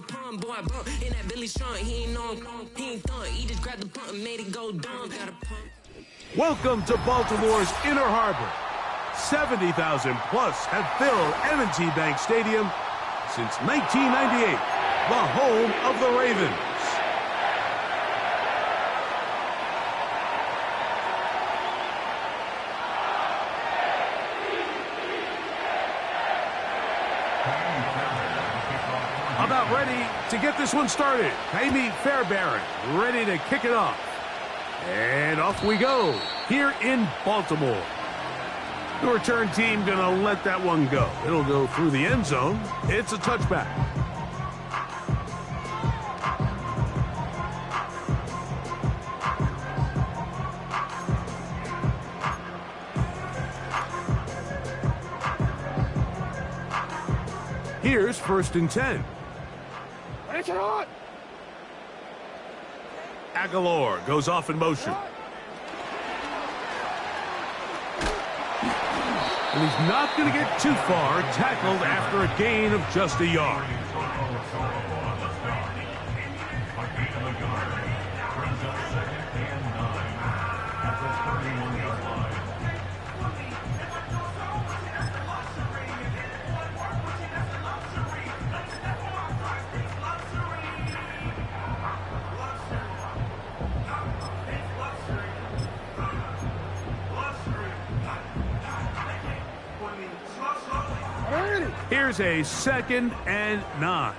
pump, boy, bump. In that Billy Strong, he ain't know he ain't thunk. He just grabbed the pump and made it go dumb. Got a pump. Welcome to Baltimore's Inner Harbor. 70,000 plus have filled M&T Bank Stadium since 1998, the home of the Ravens. About ready to get this one started. Amy Fairbairn ready to kick it off. And off we go here in Baltimore. The return team gonna let that one go. It'll go through the end zone. It's a touchback. Here's 1st and 10. Aguilar goes off in motion. And he's not going to get too far, tackled after a gain of just a yard. Here's a 2nd and 9.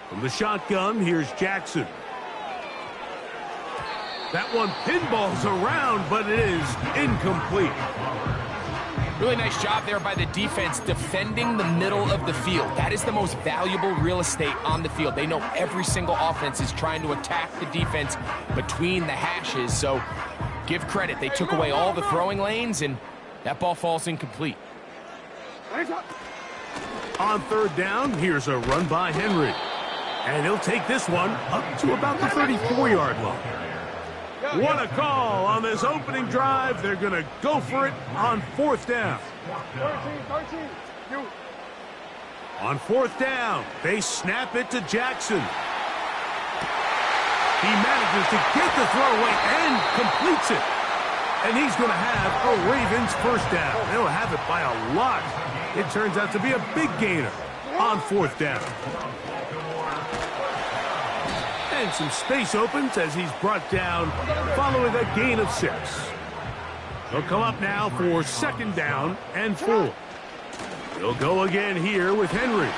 From the shotgun, here's Jackson. That one pinballs around, but it is incomplete. Really nice job there by the defense defending the middle of the field. That is the most valuable real estate on the field. They know every single offense is trying to attack the defense between the hashes, so give credit. They took away all the throwing lanes, and that ball falls incomplete. On 3rd down, here's a run by Henry. And he'll take this one up to about the 34-yard line. What a call on this opening drive. They're going to go for it on 4th down. On 4th down, they snap it to Jackson. He manages to get the throw away and completes it. And he's going to have a Ravens 1st down. They'll have it by a lot. It turns out to be a big gainer on 4th down. And some space opens as he's brought down following a gain of 6. He'll come up now for 2nd down and 4. He'll go again here with Henry.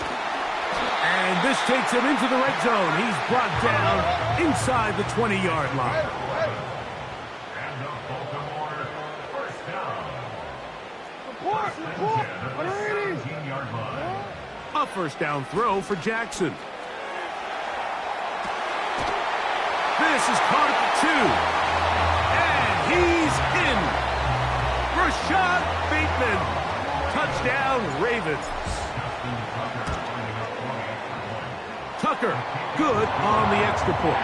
And this takes him into the red zone. He's brought down inside the 20-yard line. A 1st down throw for Jackson. This is caught at the 2. And he's in. Rashad Bateman. Touchdown, Ravens. Tucker, good on the extra point.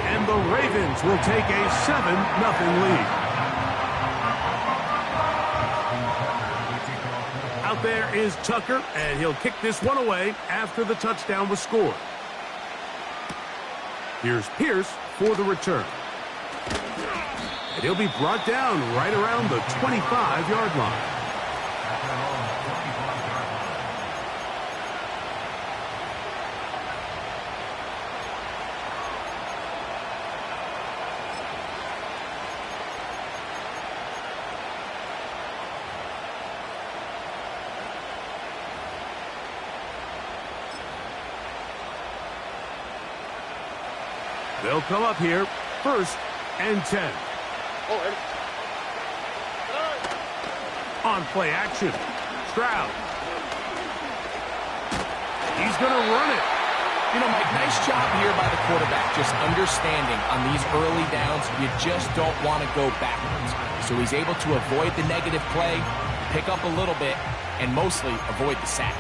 And the Ravens will take a 7-0 lead. Out there is Tucker, and he'll kick this one away after the touchdown was scored. Here's Pierce for the return. And he'll be brought down right around the 25-yard line. They'll come up here, 1st and 10. On play action, Stroud. He's going to run it. You know, Mike, nice job here by the quarterback, just understanding on these early downs, you just don't want to go backwards. So he's able to avoid the negative play, pick up a little bit, and mostly avoid the sack.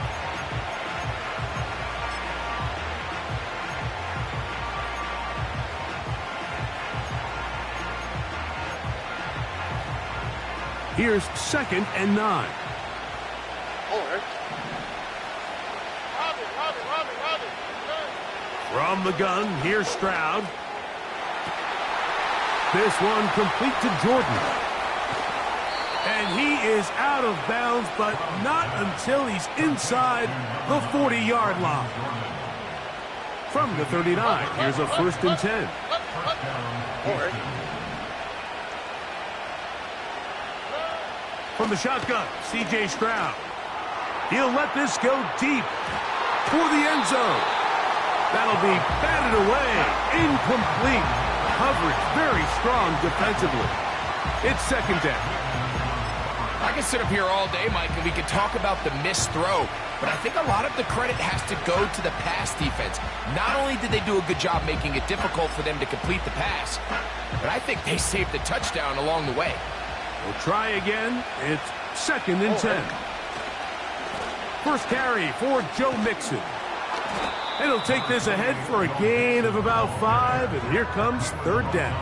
Here's 2nd and 9. From the gun, here's Stroud. This one complete to Jordan. And he is out of bounds, but not until he's inside the 40-yard line. From the 39, here's a 1st and 10. From the shotgun, C.J. Stroud. He'll let this go deep for the end zone. That'll be batted away. Incomplete. Coverage very strong defensively. It's 2nd down. I can sit up here all day, Mike, and we could talk about the missed throw, but I think a lot of the credit has to go to the pass defense. Not only did they do a good job making it difficult for them to complete the pass, but I think they saved the touchdown along the way. We'll try again. It's 2nd and 10. First carry for Joe Mixon. And he'll take this ahead for a gain of about 5, and here comes 3rd down.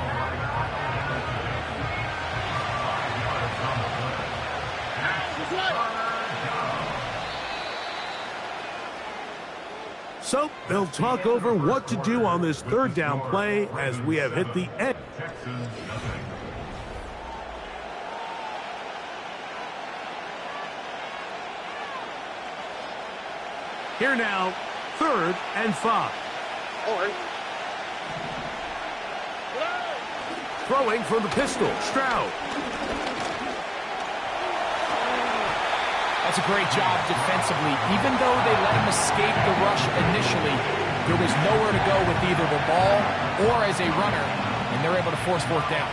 So they'll talk over what to do on this 3rd down play as we have hit the end. Here now, 3rd and 5. Throwing from the pistol, Stroud. That's a great job defensively. Even though they let him escape the rush initially, there was nowhere to go with either the ball or as a runner, and they're able to force 4th down.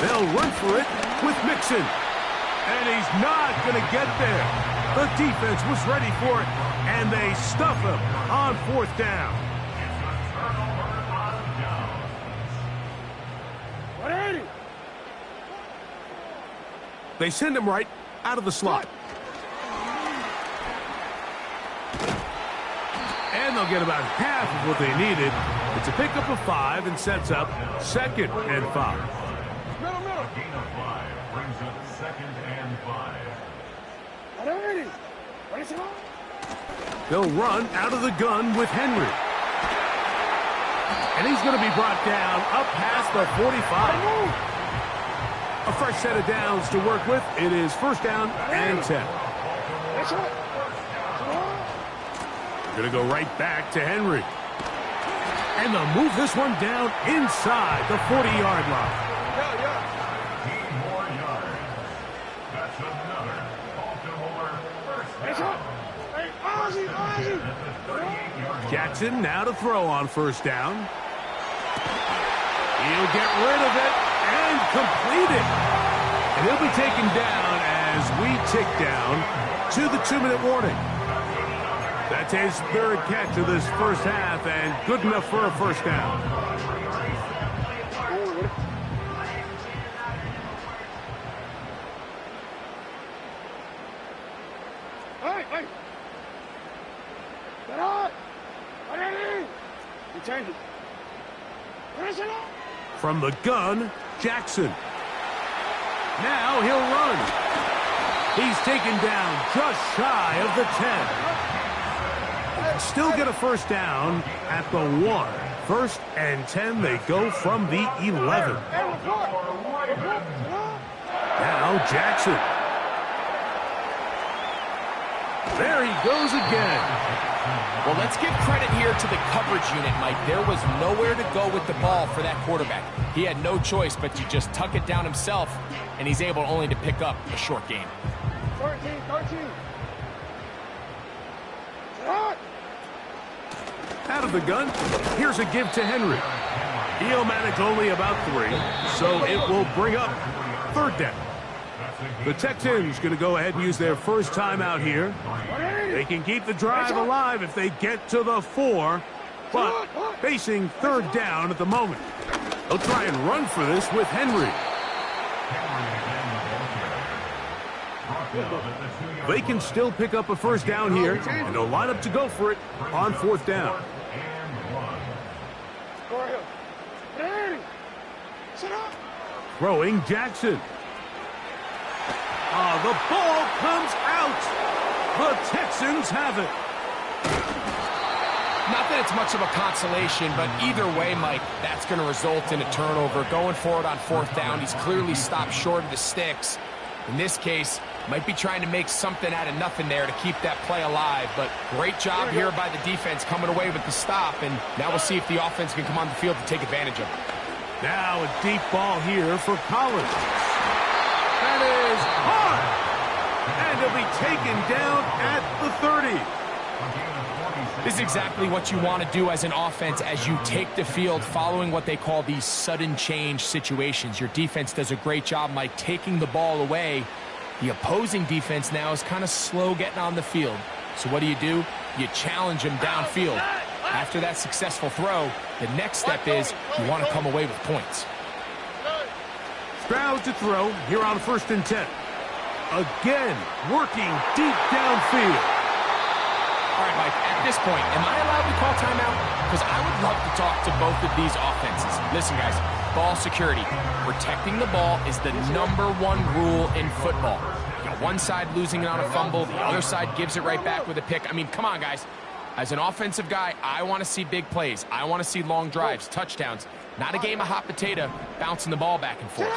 They'll run for it with Mixon. And he's not going to get there. The defense was ready for it, and they stuff him on 4th down. They send him right out of the slot. And they'll get about half of what they needed. It's a pickup of 5 and sets up 2nd and 5. Gain of 5 brings up 2nd and 5. They'll run out of the gun with Henry. And he's going to be brought down up past the 45. A fresh set of downs to work with. It is 1st down and 10. Going to go right back to Henry. And they'll move this one down inside the 40-yard line. That's another Baltimore 1st down. Jackson now to throw on 1st down. He'll get rid of it and complete it. And he'll be taken down as we tick down to the 2-minute warning. That's his 3rd catch of this 1st half and good enough for a 1st down. From the gun, Jackson. Now he'll run. He's taken down just shy of the 10. Still get a 1st down at the 1. 1st and 10, they go from the 11. Now Jackson. There he goes again. Well, let's give credit here to the coverage unit, Mike. There was nowhere to go with the ball for that quarterback. He had no choice but to just tuck it down himself, and he's able only to pick up a short gain. 13. Out of the gun, here's a give to Henry. He'll manage only about 3, so it will bring up 3rd down. The Texans going to go ahead and use their first timeout here. They can keep the drive alive if they get to the 4, but facing 3rd down at the moment. They'll try and run for this with Henry. They can still pick up a 1st down here, and they'll line up to go for it on 4th down. Throwing Jackson. The ball comes out. The Texans have it. Not that it's much of a consolation, but either way, Mike, that's going to result in a turnover. Going forward on 4th down, he's clearly stopped short of the sticks. In this case, might be trying to make something out of nothing there to keep that play alive. But great job here by the defense coming away with the stop. And now we'll see if the offense can come on the field to take advantage of it. Now a deep ball here for Collins. That is hard. And he'll be taken down at the 30. This is exactly what you want to do as an offense as you take the field following what they call these sudden change situations. Your defense does a great job, Mike, taking the ball away. The opposing defense now is kind of slow getting on the field. So what do? You challenge them downfield. After that successful throw, the next step is you want to come away with points. Stroud to throw here on 1st and 10. Again, working deep downfield. All right, Mike, at this point, am I allowed to call timeout? Because I would love to talk to both of these offenses. Listen, guys, ball security. Protecting the ball is the #1 rule in football. You got one side losing it on a fumble, the other side gives it right back with a pick. I mean, come on, guys. As an offensive guy, I want to see big plays. I want to see long drives, touchdowns, not a game of hot potato bouncing the ball back and forth.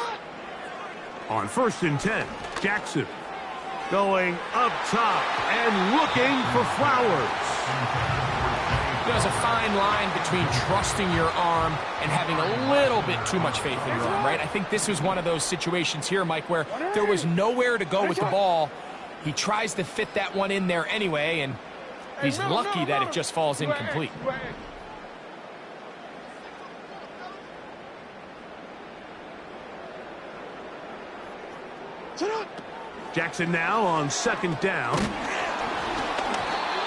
On 1st and 10, Jackson going up top and looking for Flowers. There's a fine line between trusting your arm and having a little bit too much faith in your arm, right? I think this was one of those situations here, Mike, where there was nowhere to go with the ball. He tries to fit that one in there anyway, and he's lucky that it just falls incomplete. Jackson now on 2nd down.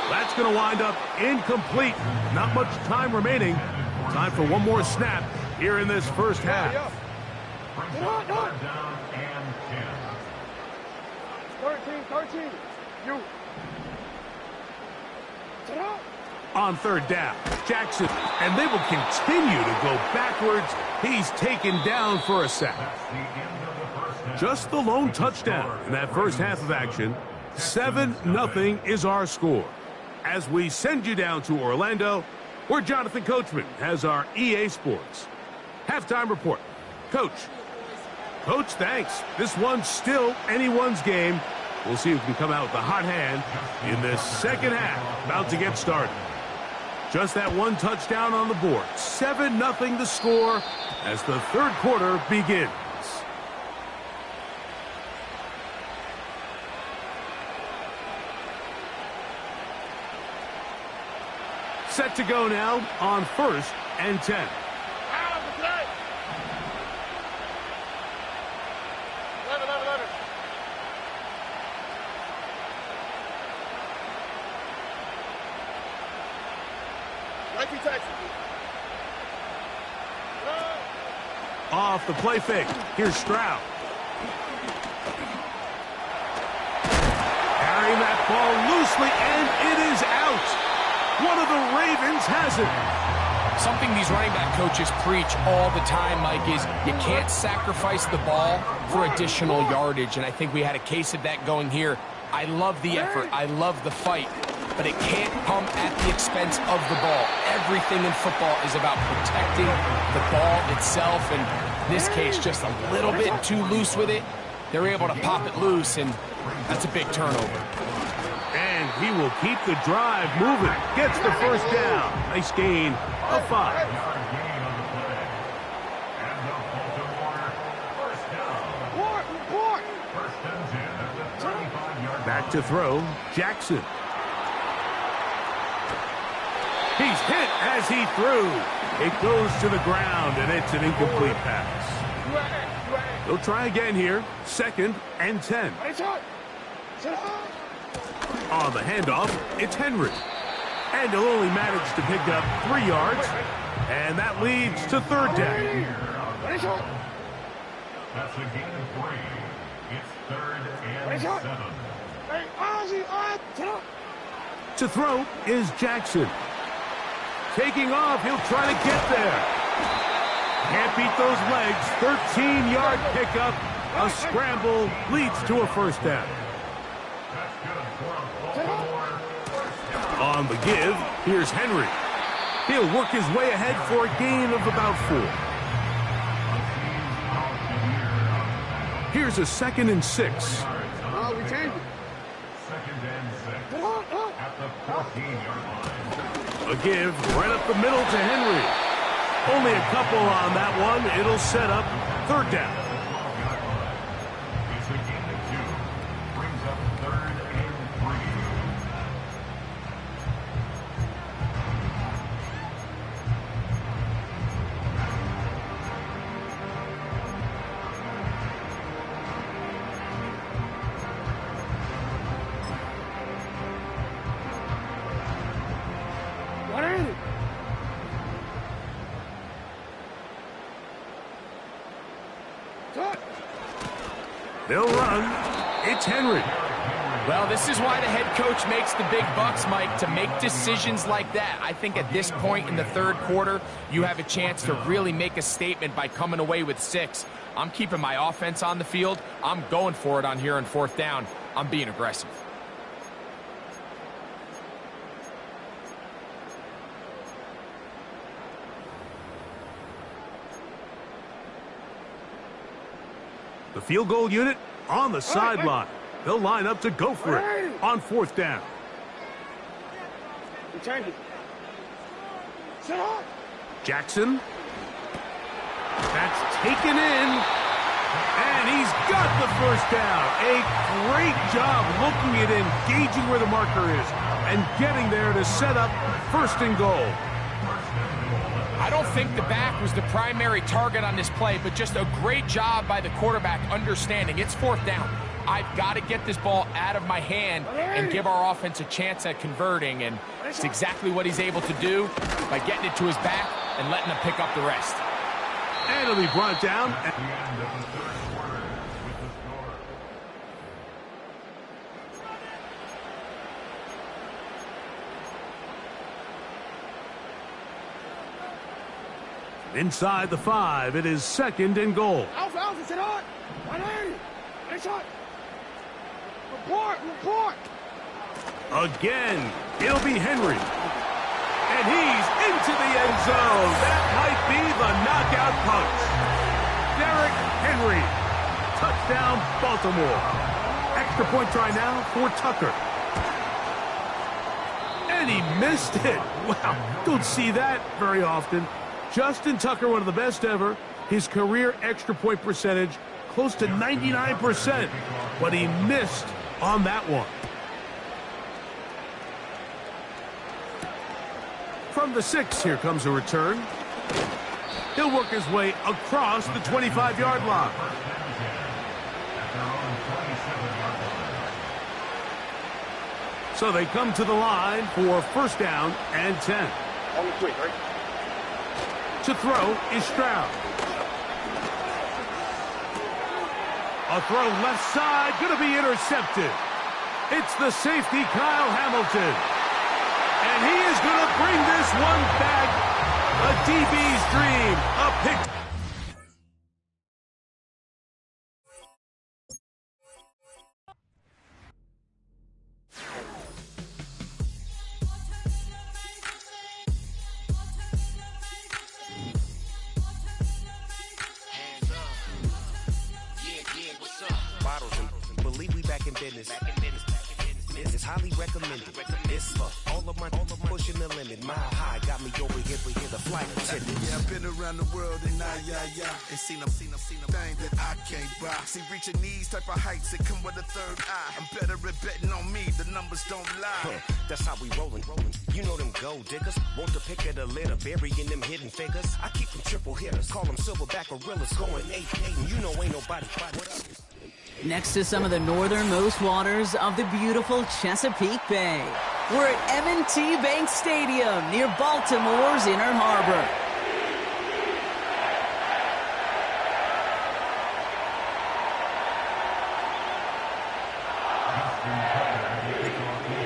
That's going to wind up incomplete. Not much time remaining. Time for one more snap here in this first half. 13. You. On 3rd down, Jackson, and they will continue to go backwards. He's taken down for a sack. Just the lone touchdown in that first half of action. 7-0 is our score. As we send you down to Orlando, where Jonathan Coachman has our EA Sports halftime report. Coach, thanks. This one's still anyone's game. We'll see who can come out with the hot hand in this second half. About to get started. Just that one touchdown on the board. 7-0 the score as the 3rd quarter begins. Set to go now on 1st and 10. Off the play fake. Here's Stroud. Carrying that ball loosely, and it is out. One of the Ravens has it. Something these running back coaches preach all the time, Mike, is you can't sacrifice the ball for additional yardage, and I think we had a case of that going here. I love the effort. I love the fight, but it can't come at the expense of the ball. Everything in football is about protecting the ball itself, and in this case, just a little bit too loose with it. They're able to pop it loose, and that's a big turnover. And he will keep the drive moving. Gets the first down. Nice gain of 5. Back to throw, Jackson. He's hit as he threw. It goes to the ground, and it's an incomplete pass. They'll try again here. 2nd and 10. On the handoff, it's Henry. And he'll only manage to pick up 3 yards. And that leads to 3rd down. That's a gain of 3. It's 3rd and 7. To throw is Jackson. Taking off, he'll try to get there. Can't beat those legs. 13-yard pickup. A scramble leads to a first down. On the give, here's Henry. He'll work his way ahead for a gain of about 4. Here's a 2nd and 6. We changed it. 2nd and 6 at the 14-yard line. A give right up the middle to Henry. Only a couple on that one. It'll set up 3rd down. It's a gain of 2. Brings up 3rd and 3. They'll run. It's Henry. Well, this is why the head coach makes the big bucks, Mike, to make decisions like that. I think at this point in the 3rd quarter, you have a chance to really make a statement by coming away with 6. I'm keeping my offense on the field. I'm going for it on here on 4th down. I'm being aggressive. The field goal unit on the sideline. They'll line up to go for it on 4th down. We changed it. Sit up. Jackson. That's taken in. And he's got the first down. A great job looking at engaging where the marker is and getting there to set up 1st and goal. I don't think the back was the primary target on this play, but just a great job by the quarterback understanding it's 4th down. I've got to get this ball out of my hand and give our offense a chance at converting, and it's exactly what he's able to do by getting it to his back and letting him pick up the rest. And it'll be brought down. The end of the 3rd quarter with the score. Inside the 5, it is 2nd and goal. Alpha, sit on. 180. Nice shot. Report. Again, it'll be Henry. And he's into the end zone. That might be the knockout punch. Derrick Henry. Touchdown, Baltimore. Extra point try now for Tucker. And he missed it. Wow, don't see that very often. Justin Tucker, one of the best ever. His career extra point percentage close to 99%. But he missed on that one. From the 6, here comes a return. He'll work his way across the 25-yard line. So they come to the line for 1st down and 10. On the quick, right? To throw is Stroud. A throw left side, going to be intercepted. It's the safety, Kyle Hamilton. And he is going to bring this one back. A DB's dream, a pick. Business. It's highly recommended. It's all of my pushing the limit. Mile high got me over here for the flight attendant. Yeah, I've been around the world and and seen them thing that I can't buy. See, reaching these type of heights, it come with a 3rd eye. I'm better at betting on me. The numbers don't lie. That's how we rollin'. You know them gold diggers. Want to pick at a litter, burying them hidden figures. I keep them triple hitters. Call them silverback gorillas. Going 8-8, and you know ain't nobody. What up? Next to some of the northernmost waters of the beautiful Chesapeake Bay. We're at M&T Bank Stadium near Baltimore's Inner Harbor.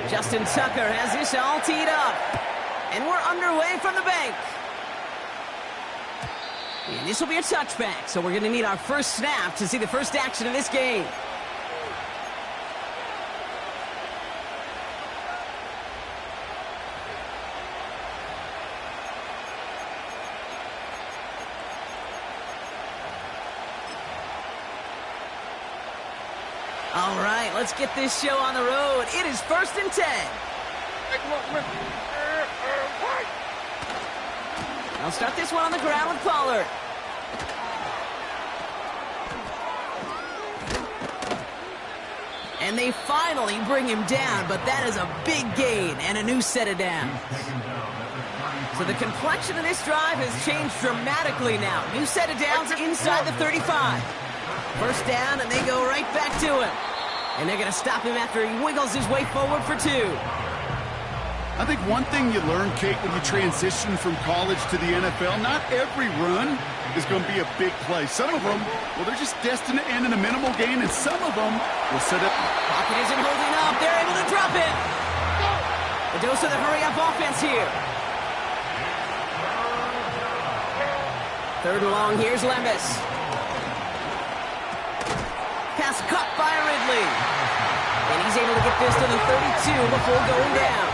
Justin Tucker has this all teed up. And we're underway from the bank. And this will be a touchback, so we're going to need our first snap to see the first action of this game. All right, let's get this show on the road. It is 1st and 10. I'll start this one on the ground with Pollard. And they finally bring him down, but that is a big gain and a new set of downs. So the complexion of this drive has changed dramatically now. New set of downs inside the 35. First down, and they go right back to him. And they're going to stop him after he wiggles his way forward for 2. I think one thing you learn, Kate, when you transition from college to the NFL, not every run is going to be a big play. Some of them, well, they're just destined to end in a minimal gain, and some of them will set up. Pocket isn't holding up. They're able to drop it. A dose of the hurry-up offense here. 3rd and long. Here's Levis. Pass caught by Ridley. And he's able to get this to the 32 before going down.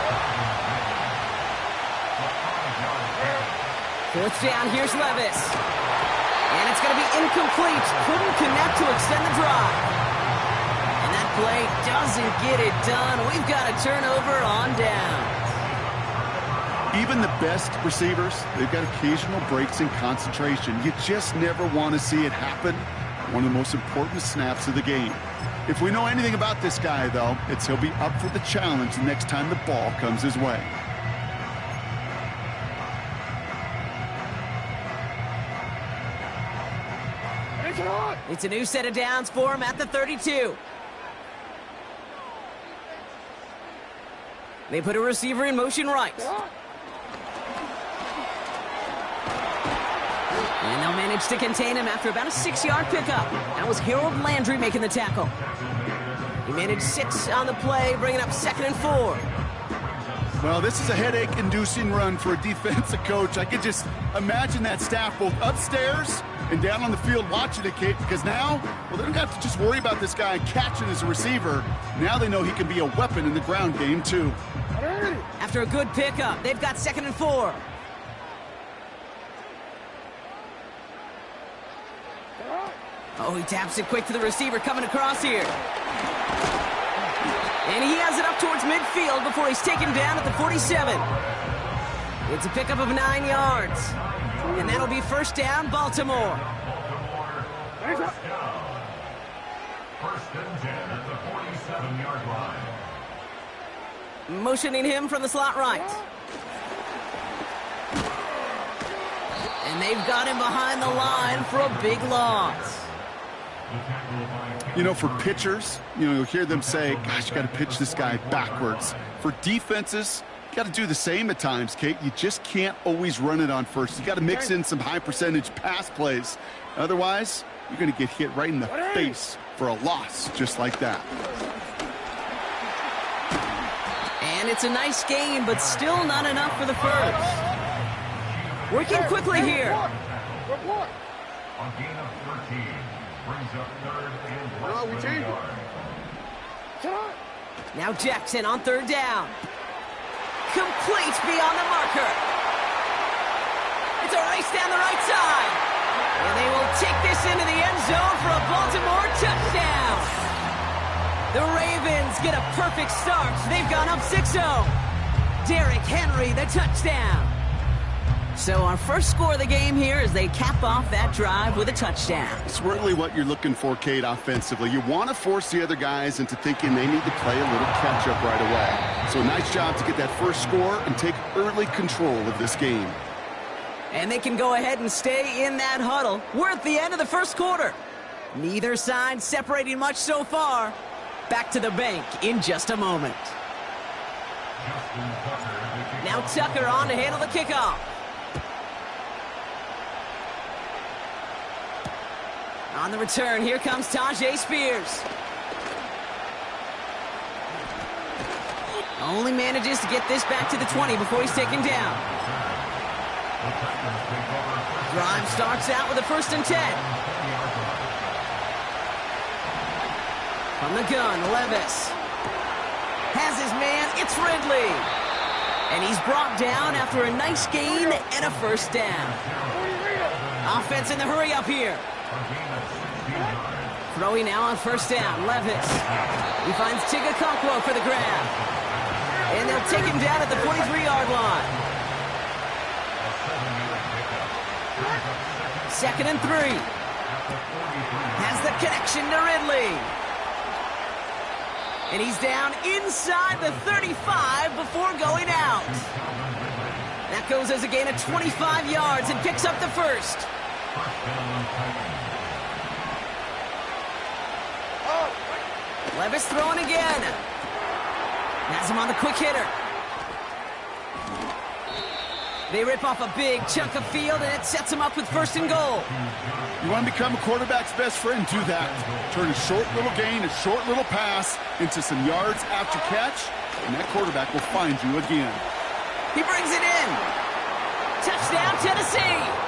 4th down, here's Levis. And it's going to be incomplete. Couldn't connect to extend the drive. And that play doesn't get it done. We've got a turnover on down. Even the best receivers, they've got occasional breaks in concentration. You just never want to see it happen. One of the most important snaps of the game. If we know anything about this guy, though, it's he'll be up for the challenge the next time the ball comes his way. It's a new set of downs for him at the 32. They put a receiver in motion right. And they'll manage to contain him after about a 6-yard pickup. That was Harold Landry making the tackle. He managed 6 on the play, bringing up 2nd and 4. Well, this is a headache-inducing run for a defensive coach. I could just imagine that staff both upstairs and down on the field watching it, Kate, because now, well, they don't have to just worry about this guy catching as a receiver. Now they know he can be a weapon in the ground game, too. After a good pickup, they've got 2nd and 4. Oh, he taps it quick to the receiver coming across here. And he has it up towards midfield before he's taken down at the 47. It's a pickup of 9 yards. And that'll be 1st down, Baltimore. First down. 1st and 10 at the 47-yard line. Motioning him from the slot right. And they've got him behind the line for a big loss. You know, for pitchers, you'll hear them say, gosh, you got to pitch this guy backwards. For defenses, you got to do the same at times, Kate. You just can't always run it on first. You got to mix in some high-percentage pass plays. Otherwise, you're going to get hit right in the face for a loss just like that. And it's a nice gain, but still not enough for the first. Working quickly here. A gain of 13. Brings up 3rd and less than a yard. Now Jackson on 3rd down. Complete beyond the marker. It's a race down the right side. And they will take this into the end zone for a Baltimore touchdown. The Ravens get a perfect start. They've gone up 6-0. Derrick Henry, the touchdown. So our first score of the game here as they cap off that drive with a touchdown. It's really what you're looking for, Kate, offensively. You want to force the other guys into thinking they need to play a little catch-up right away. So a nice job to get that first score and take early control of this game. And they can go ahead and stay in that huddle. We're at the end of the first quarter. Neither side separating much so far. Back to the bank in just a moment. Now Tucker on to handle the kickoff. On the return, here comes Tyjae Spears. Only manages to get this back to the 20 before he's taken down. Drive starts out with a 1st and 10. From the gun, Levis has his man. It's Ridley. And he's brought down after a nice gain and a 1st down. Offense in the hurry up here. Throwing now on 1st down, Levis. He finds Tigakonkwo for the grab. And they'll take him down at the 43-yard line. 2nd and 3. Has the connection to Ridley. And he's down inside the 35 before going out. That goes as a gain of 25 yards and picks up the 1st. Levis throwing again. Has him on the quick hitter. They rip off a big chunk of field, and it sets him up with 1st and goal. You want to become a quarterback's best friend? Do that. Turn a short little gain, a short little pass into some yards after catch, and that quarterback will find you again. He brings it in. Touchdown, Tennessee.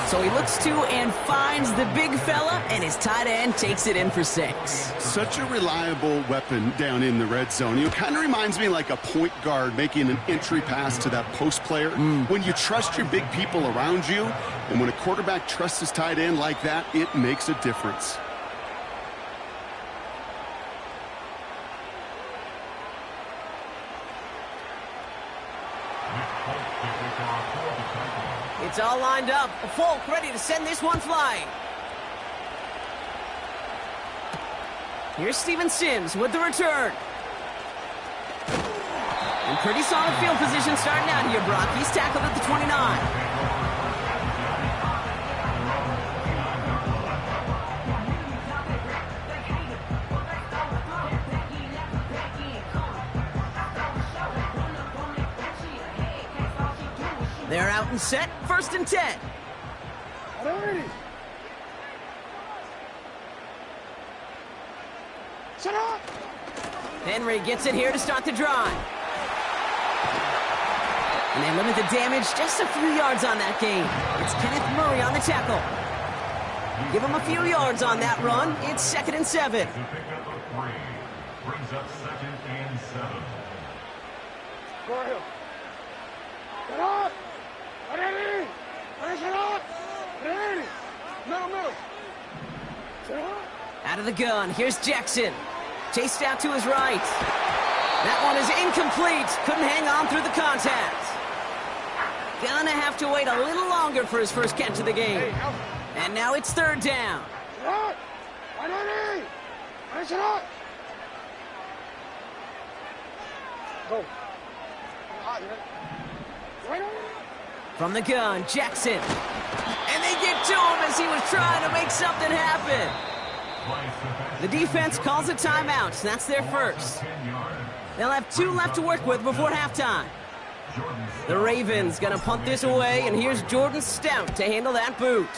So he looks to and finds the big fella, and his tight end takes it in for 6. Such a reliable weapon down in the red zone. It kind of reminds me like a point guard making an entry pass to that post player. When you trust your big people around you, and when a quarterback trusts his tight end like that, it makes a difference. It's all lined up. Folk ready to send this one flying. Here's Steven Sims with the return. In pretty solid field position starting out here, Brock. He's tackled at the 29. They're out and set, 1st and 10. Henry gets it here to start the drive. And they limit the damage just a few yards on that gain. It's Kenneth Murray on the tackle. Give him a few yards on that run. It's 2nd and 7. To pick up a 3. Brings up 2nd and 7. Go ahead. Get up! Ready! Get up! Ready! Middle! Out of the gun, here's Jackson. Chased out to his right. That one is incomplete. Couldn't hang on through the contact. Gonna have to wait a little longer for his first catch of the game. And now it's 3rd down. Go. From the gun, Jackson. And they get to him as he was trying to make something happen. The defense calls a timeout. That's their 1st. They'll have 2 left to work with before halftime. The Ravens gonna punt this away, and here's Jordan Stout to handle that boot.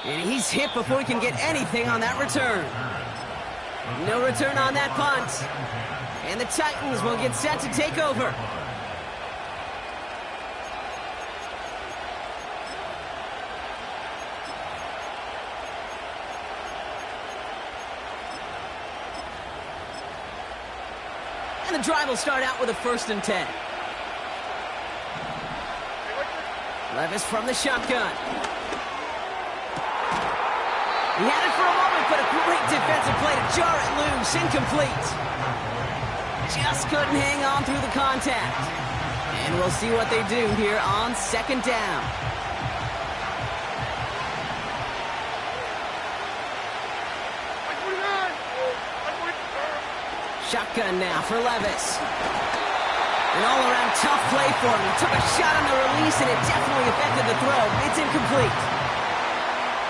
And he's hit before he can get anything on that return. No return on that punt. And the Titans will get set to take over. And the drive will start out with a 1st and 10. Levis from the shotgun. He had it for a moment, but a great defensive play to jar it loose. Incomplete. Just couldn't hang on through the contact. And we'll see what they do here on 2nd down. Shotgun now for Levis. An all-around tough play for him. He took a shot on the release, and it definitely affected the throw. It's incomplete.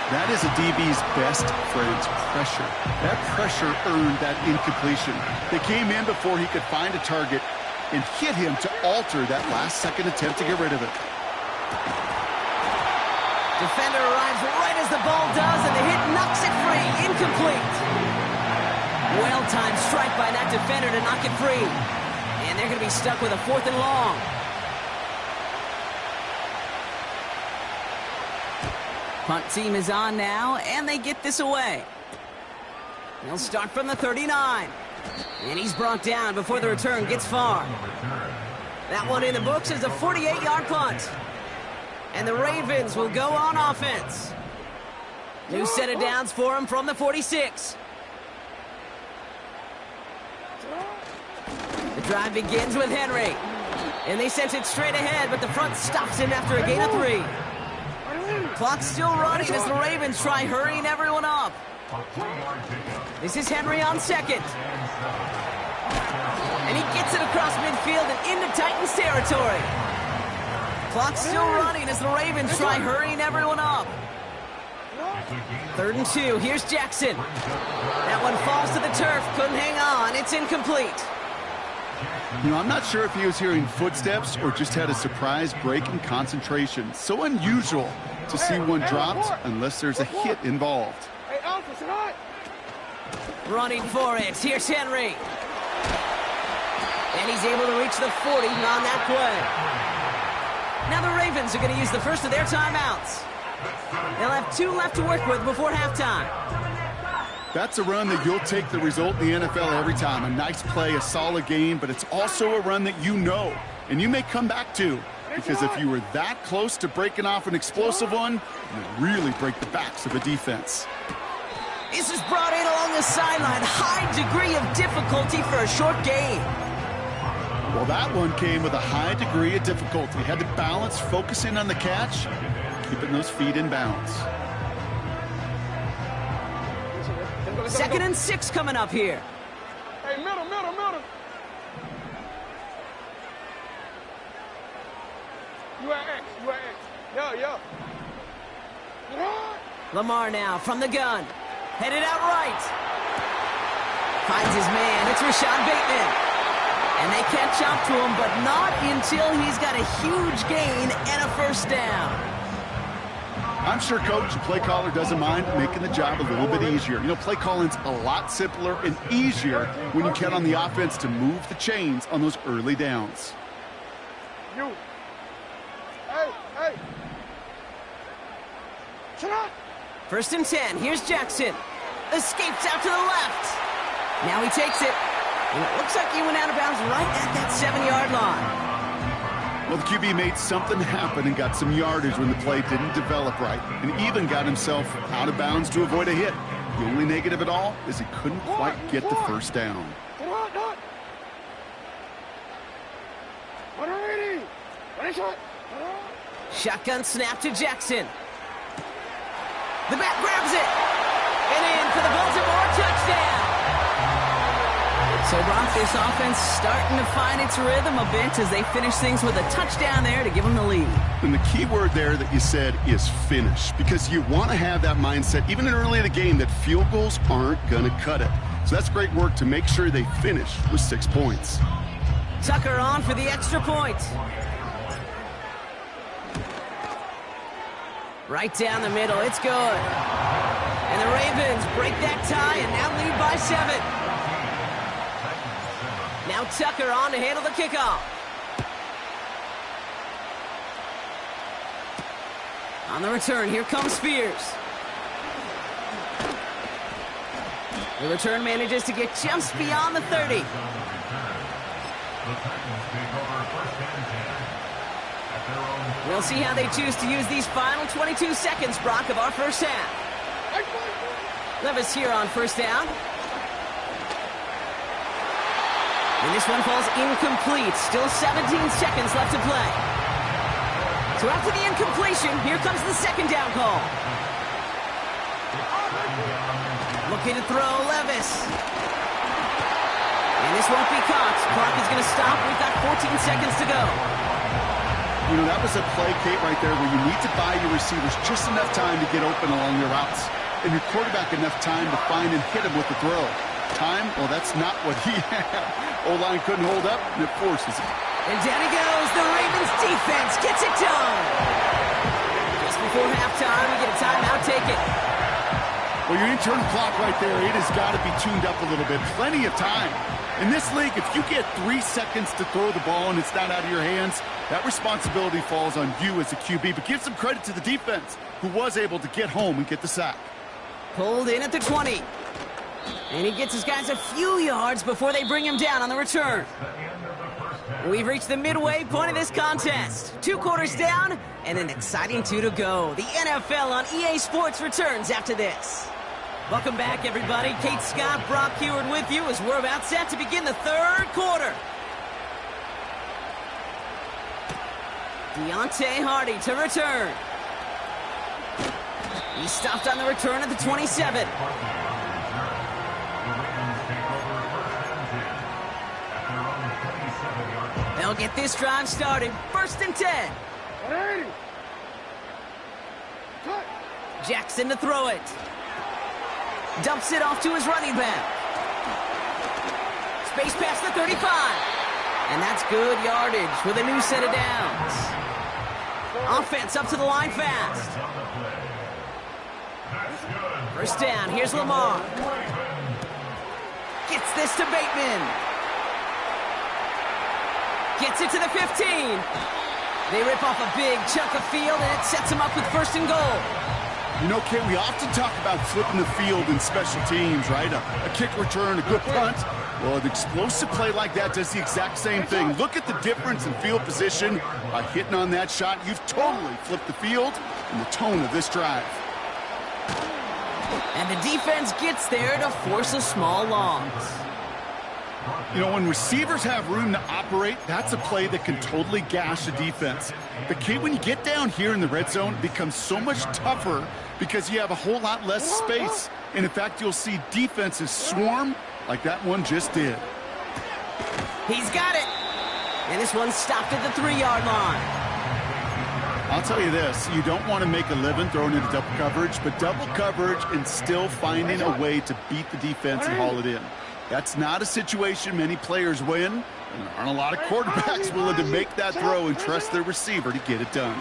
That is a DB's best friend, pressure. That pressure earned that incompletion. They came in before he could find a target and hit him to alter that last-second attempt to get rid of it. Defender arrives right as the ball does, and the hit knocks it free. Incomplete. Well-timed strike by that defender to knock it free. And they're going to be stuck with a 4th and long. Punt team is on now, and they get this away. He'll start from the 39. And he's brought down before the return gets far. That one in the books is a 48-yard punt. And the Ravens will go on offense. New set of downs for him from the 46. The drive begins with Henry. And they sent it straight ahead, but the front stops him after a gain of 3. Clock's still running as the Ravens try hurrying everyone up. This is Henry on second. And he gets it across midfield and into Titans territory. Clock's still running as the Ravens try hurrying everyone up. 3rd and 2. Here's Jackson. That one falls to the turf. Couldn't hang on. It's incomplete. You know, I'm not sure if he was hearing footsteps or just had a surprise break in concentration. So unusual to see one dropped unless there's a hit involved. Running for it. Here's Henry. And he's able to reach the 40 on that play. Now the Ravens are going to use the first of their timeouts. They'll have 2 left to work with before halftime. That's a run that you'll take the result in the NFL every time. A nice play, a solid game, but it's also a run that you know and you may come back to. Because if you were that close to breaking off an explosive one, you really break the backs of a defense. This is brought in along the sideline. High degree of difficulty for a short gain. Well, that one came with a high degree of difficulty. Had to balance, focusing on the catch, keeping those feet in bounds. 2nd and 6 coming up here. Hey, middle. You at X. Yeah. Lamar now from the gun. Headed out right. Finds his man. It's Rashad Bateman. And they catch up to him, but not until he's got a huge gain and a 1st down. I'm sure coach and play caller doesn't mind making the job a little bit easier. You know, play calling's a lot simpler and easier when you count on the offense to move the chains on those early downs. You. Hey. Shut up. 1st and 10. Here's Jackson. Escapes out to the left. Now he takes it. And it looks like he went out of bounds right at that 7-yard line. Well, the QB made something happen and got some yardage when the play didn't develop right, and even got himself out of bounds to avoid a hit. The only negative at all is he couldn't quite get the 1st down. Shotgun snap to Jackson. The back grabs it. And in for the Baltimore touchdown. So, Brock, this offense starting to find its rhythm a bit as they finish things with a touchdown there to give them the lead. And the key word there that you said is finish, because you want to have that mindset, even in early in the game, that field goals aren't going to cut it. So that's great work to make sure they finish with 6 points. Tucker on for the extra point. Right down the middle, it's good. And the Ravens break that tie and now lead by 7. Now Tucker on to handle the kickoff. On the return, here comes Spears. The return manages to get just beyond the 30. We'll see how they choose to use these final 22 seconds, Brock, of our 1st half. Levis here on 1st down. And this one falls incomplete. Still 17 seconds left to play. So after the incompletion, here comes the 2nd down call. Looking to throw, Levis. And this won't be caught. Clock is going to stop. We've got 14 seconds to go. You know, that was a play, Kate, right there where you need to buy your receivers just enough time to get open along their routes. And your quarterback enough time to find and hit him with the throw. Time? Well, that's not what he had. O-line couldn't hold up, and it forces it. And down he goes. The Ravens defense gets it done. Just before halftime, we get a timeout taken. Well, your internal clock right there, it has got to be tuned up a little bit. Plenty of time. In this league, if you get 3 seconds to throw the ball and it's not out of your hands, that responsibility falls on you as a QB. But give some credit to the defense, who was able to get home and get the sack. Pulled in at the 20. And he gets his guys a few yards before they bring him down on the return. We've reached the midway point of this contest. 2 quarters down and an exciting 2 to go. The NFL on EA Sports returns after this. Welcome back, everybody. Kate Scott, Brock Heward with you as we're about set to begin the 3rd quarter. Deontay Hardy to return. He stopped on the return at the 27. They'll get this drive started. 1st and 10. Jackson to throw it. Dumps it off to his running back. Space past the 35. And that's good yardage with a new set of downs. Offense up to the line fast. 1st down. Here's Lamar. Gets this to Bateman. Gets it to the 15. They rip off a big chunk of field, and it sets them up with 1st and goal. You know, Kate, we often talk about flipping the field in special teams, right? A kick return, a good punt. Well, an explosive play like that does the exact same thing. Look at the difference in field position. By hitting on that shot, you've totally flipped the field and the tone of this drive. And the defense gets there to force a small loss. You know, when receivers have room to operate, that's a play that can totally gash a defense. But, Kate, when you get down here in the red zone, it becomes so much tougher because you have a whole lot less space. And, in fact, you'll see defenses swarm like that one just did. He's got it. And this one stopped at the 3-yard line. I'll tell you this, you don't want to make a living throwing into double coverage, but double coverage and still finding a way to beat the defense and haul it in. That's not a situation many players win, and there aren't a lot of quarterbacks willing to make that throw and trust their receiver to get it done.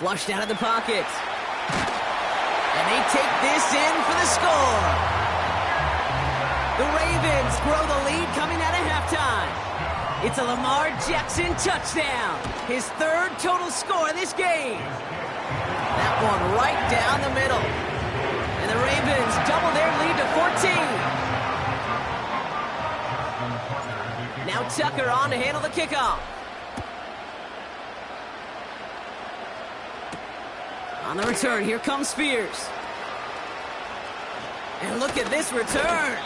Flushed out of the pocket. And they take this in for the score. The Ravens grow the lead coming out of halftime. It's a Lamar Jackson touchdown. His 3rd total score in this game. That one right down the middle. And the Ravens double their lead to 14. Now Tucker on to handle the kickoff. On the return, here comes Spears. And look at this return.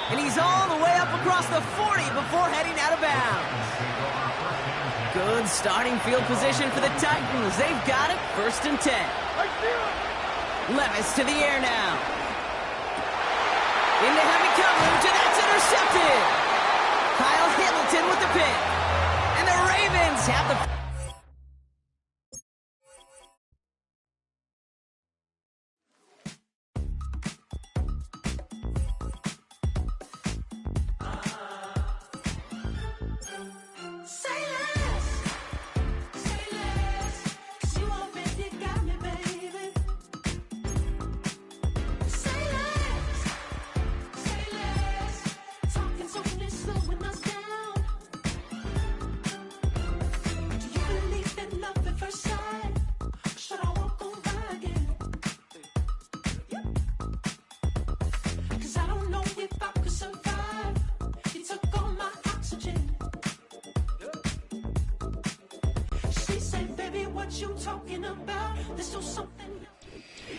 And he's all the way up across the 40 before heading out of bounds. Good starting field position for the Titans. They've got it, 1st and 10. Levis to the air now. Into heavy coverage, and that's intercepted. Kyle Hamilton with the pick. And the Ravens have the...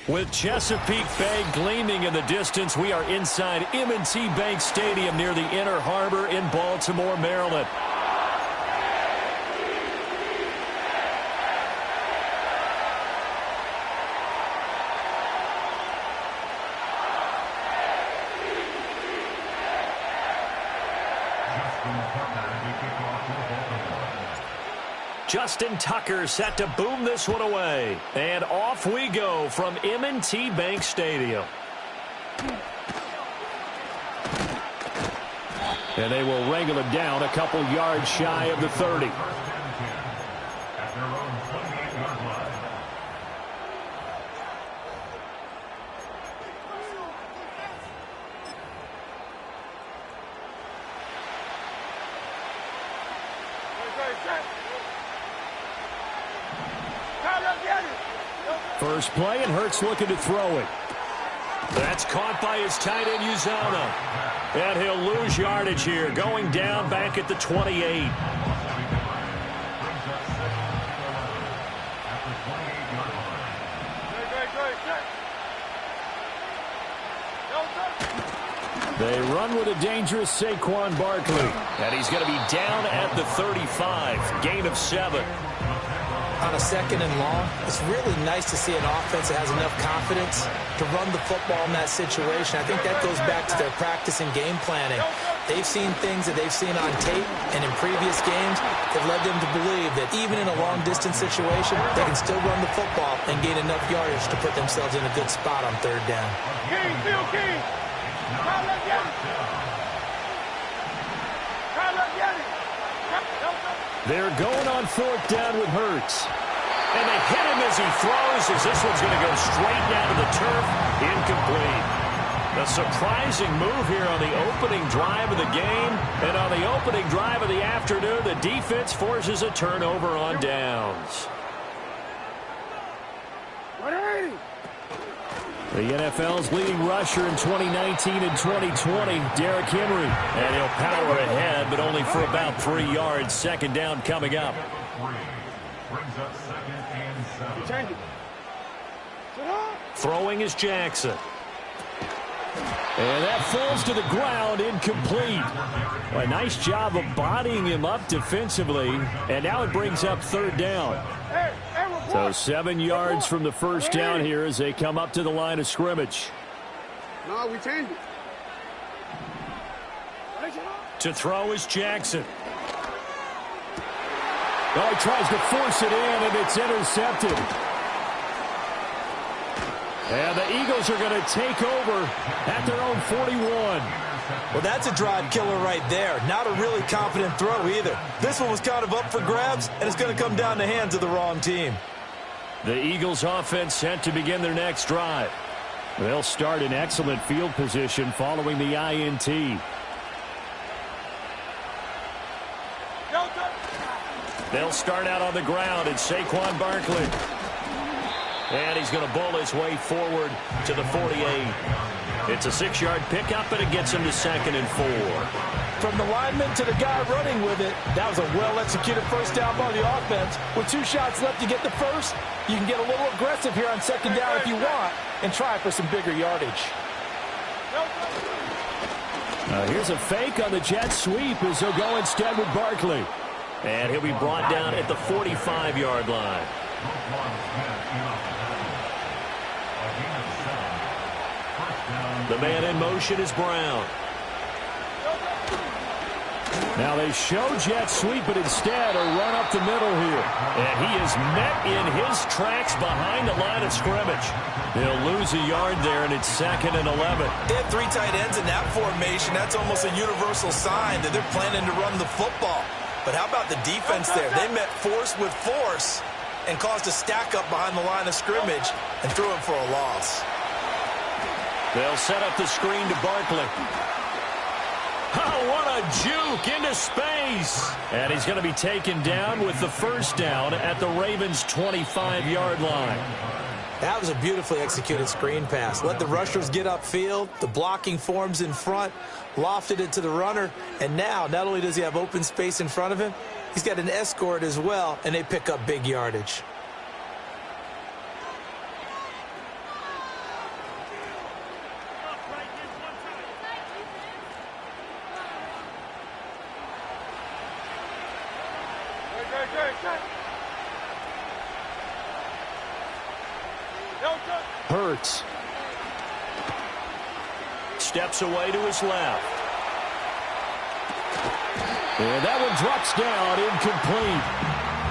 With Chesapeake Bay gleaming in the distance, we are inside M&T Bank Stadium near the Inner Harbor in Baltimore, Maryland. Justin Tucker set to boom this one away. And off we go from M&T Bank Stadium. And they will wrangle it down a couple yards shy of the 30. First play, and Hurts looking to throw it. That's caught by his tight end, Uzomah. And he'll lose yardage here, going down back at the 28. They run with a dangerous Saquon Barkley. And he's going to be down at the 35. Gain of 7. On a second and long, it's really nice to see an offense that has enough confidence to run the football in that situation. I think that goes back to their practice and game planning. They've seen things that they've seen on tape and in previous games that led them to believe that even in a long-distance situation, they can still run the football and gain enough yardage to put themselves in a good spot on third down. They're going on fourth down with Hurts. And they hit him as he throws, as this one's going to go straight down to the turf. Incomplete. A surprising move here on the opening drive of the game. And on the opening drive of the afternoon, the defense forces a turnover on downs. The NFL's leading rusher in 2019 and 2020, Derrick Henry. And he'll power ahead, but only for about 3 yards. Second down coming up. Throwing is Jackson. And that falls to the ground, incomplete. Well, a nice job of bodying him up defensively. And now it brings up third down. So 7 yards from the first down here as they come up to the line of scrimmage. No, we changed it. To throw is Jackson. Oh, he tries to force it in, and it's intercepted. And the Eagles are going to take over at their own 41. Well, that's a drive killer right there. Not a really confident throw either. This one was kind of up for grabs, and it's going to come down the hands of the wrong team. The Eagles offense set to begin their next drive. They'll start in excellent field position following the INT. They'll start out on the ground, and Saquon Barkley. And he's going to bowl his way forward to the 48. It's a 6-yard pickup, and it gets him to 2nd and 4. From the lineman to the guy running with it, that was a well-executed first down by the offense. With 2 shots left to get the first, you can get a little aggressive here on second down if you want and try for some bigger yardage. Here's a fake on the jet sweep as they'll go instead with Barkley. And he'll be brought down at the 45-yard line. The man in motion is Brown. Now they show jet sweep, but instead a run up the middle here. And he is met in his tracks behind the line of scrimmage. He'll lose a yard there, and it's 2nd and 11. They have 3 tight ends in that formation. That's almost a universal sign that they're planning to run the football. But how about the defense there? They met force with force and caused a stack up behind the line of scrimmage and threw him for a loss. They'll set up the screen to Barkley. Oh, what a juke into space. And he's going to be taken down with the first down at the Ravens' 25-yard line. That was a beautifully executed screen pass. Let the rushers get upfield. The blocking forms in front. Lofted it to the runner. And now, not only does he have open space in front of him, he's got an escort as well, and they pick up big yardage. Hurts. Steps away to his left. And that one drops down, incomplete.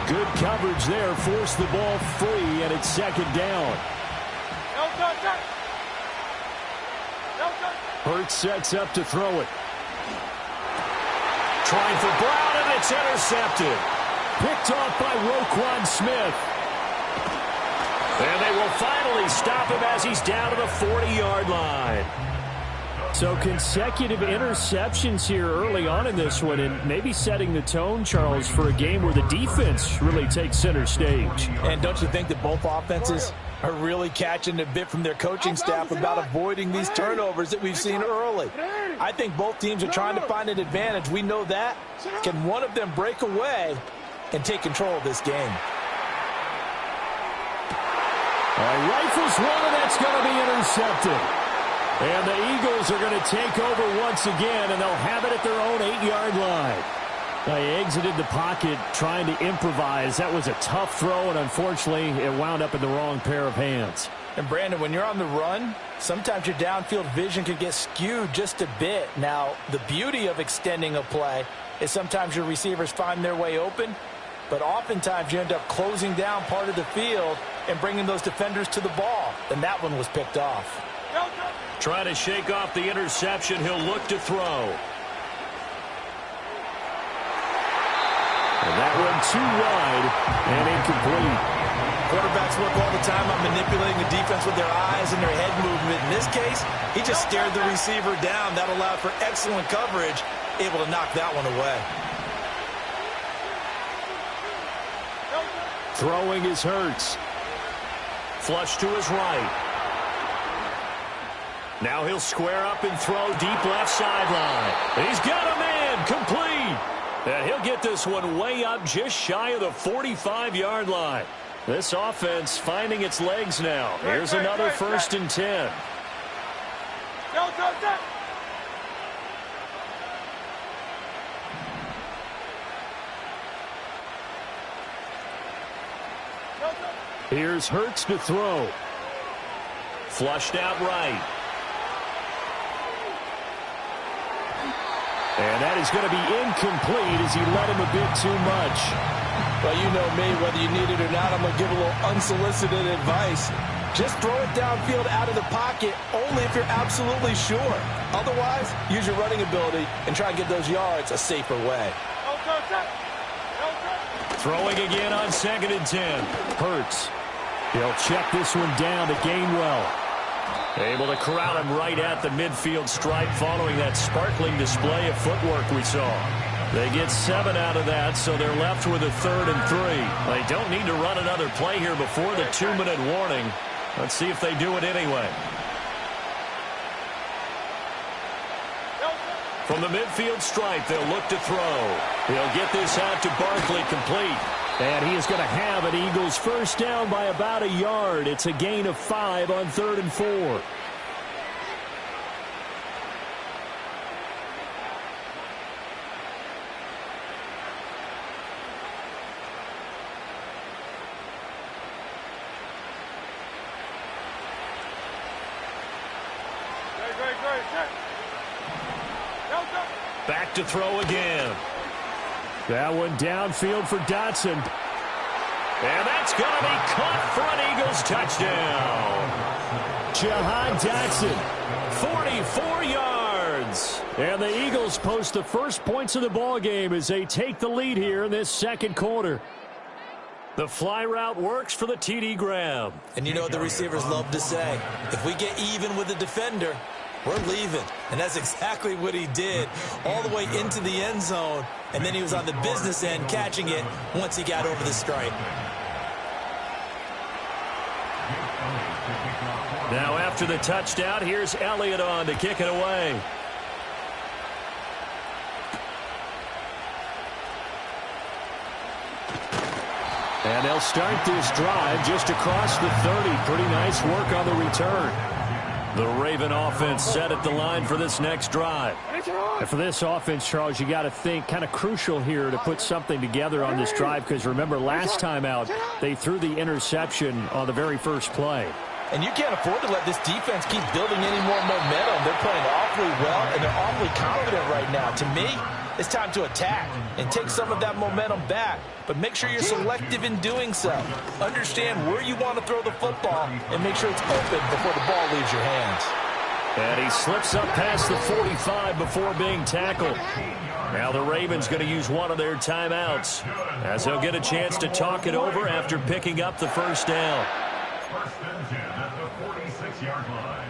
Good coverage there, forced the ball free, and it's 2nd down. Hurts sets up to throw it. Trying for Brown, and it's intercepted. Picked off by Roquan Smith. And they will finally stop him as he's down to the 40-yard line. So consecutive interceptions here early on in this one, and maybe setting the tone, Charles, for a game where the defense really takes center stage. And don't you think that both offenses are really catching a bit from their coaching staff about avoiding these turnovers that we've seen early? I think both teams are trying to find an advantage. We know that. Can one of them break away and take control of this game? Rifles one, and that's going to be intercepted. And the Eagles are going to take over once again, and they'll have it at their own 8-yard line. They exited the pocket trying to improvise. That was a tough throw, and unfortunately, it wound up in the wrong pair of hands. And, Brandon, when you're on the run, sometimes your downfield vision can get skewed just a bit. Now, the beauty of extending a play is sometimes your receivers find their way open, but oftentimes you end up closing down part of the field and bringing those defenders to the ball. And that one was picked off. Trying to shake off the interception. He'll look to throw. And that one too wide and incomplete. Quarterbacks work all the time on manipulating the defense with their eyes and their head movement. In this case, he just stared the receiver down. That allowed for excellent coverage, able to knock that one away. Throwing is Hurts. Flush to his right. Now he'll square up and throw deep left sideline. He's got a man, complete. And he'll get this one way up just shy of the 45-yard line. This offense finding its legs now. Here's another 1st and 10. Here's Hurts to throw. Flushed out right. And that is going to be incomplete as he led him a bit too much. Well, you know me, whether you need it or not, I'm going to give a little unsolicited advice. Just throw it downfield out of the pocket only if you're absolutely sure. Otherwise, use your running ability and try and get those yards a safer way. Throwing again on 2nd and 10. Hurts. He'll check this one down to Gainwell. Able to corral him right at the midfield stripe following that sparkling display of footwork we saw. They get 7 out of that, so they're left with a 3rd and 3. They don't need to run another play here before the 2-minute warning. Let's see if they do it anyway. From the midfield stripe, they'll look to throw. He'll get this out to Barkley, complete. And he is going to have an Eagles first down by about a yard. It's a gain of 5 on 3rd and 4. Back to throw again. That one downfield for Dotson. And that's going to be caught for an Eagles touchdown. Jahan Dotson, 44 yards. And the Eagles post the first points of the ballgame as they take the lead here in this 2nd quarter. The fly route works for the TD grab. And you know what the receivers love to say? If we get even with the defender, we're leaving. And that's exactly what he did, all the way into the end zone. And then he was on the business end catching it once he got over the stripe. Now after the touchdown, here's Elliott on to kick it away. And they'll start this drive just across the 30. Pretty nice work on the return. The Raven offense set at the line for this next drive. And for this offense, Charles, you got to think kind of crucial here to put something together on this drive, because remember last time out they threw the interception on the very first play. And you can't afford to let this defense keep building any more momentum. They're playing awfully well, and they're awfully confident right now. To me, it's time to attack and take some of that momentum back. But make sure you're selective in doing so. Understand where you want to throw the football and make sure it's open before the ball leaves your hands. And he slips up past the 45 before being tackled. Now the Ravens going to use one of their timeouts as they'll get a chance to talk it over after picking up the first down. 1st and 10 at the 46-yard line.